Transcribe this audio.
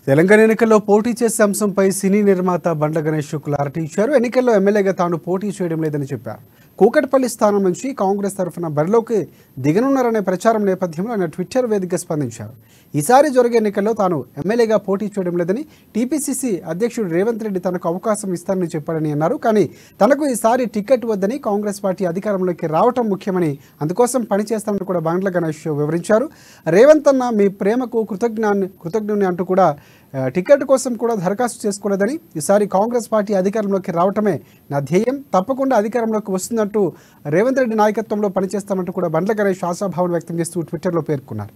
తెలంగాణ ఎన్నికల్లో పోటీ చేసే అంశంపై సినీ నిర్మాత బండ్ల గణేష్ క్లారిటీ ఇచ్చారు. ఎన్నికల్లో ఎమ్మెల్యేగా తాను పోటీ చేయడం లేదని చెప్పారు. కూకట్పల్లి స్థానం నుంచి కాంగ్రెస్ తరఫున బరిలోకి దిగనున్నారనే ప్రచారం నేపథ్యంలో ఆయన ట్విట్టర్ వేదికగా స్పందించారు. ఈసారి జరిగే ఎన్నికల్లో తాను ఎమ్మెల్యేగా పోటీ చేయడం లేదని, టీపీసీసీ అధ్యక్షుడు రేవంత్ రెడ్డి తనకు అవకాశం ఇస్తారని చెప్పారని అన్నారు. కానీ తనకు ఈసారి టికెట్ వద్దని, కాంగ్రెస్ పార్టీ అధికారంలోకి రావటం ముఖ్యమని, అందుకోసం పనిచేస్తానని కూడా బండ్ల గణేష్ వివరించారు. రేవంత్ అన్న మీ ప్రేమకు కృతజ్ఞుని అంటూ కూడా టికెట్ కోసం కూడా దరఖాస్తు చేసుకోలేదని, ఈసారి కాంగ్రెస్ పార్టీ అధికారంలోకి రావటమే నా ధ్యేయం, తప్పకుండా అధికారంలోకి వస్తుందంటూ రేవంత్ రెడ్డి నాయకత్వంలో పనిచేస్తామంటూ కూడా బండ్ల గణేష్ ఆశాభావం వ్యక్తం చేస్తూ ట్విట్టర్లో పేర్కొన్నారు.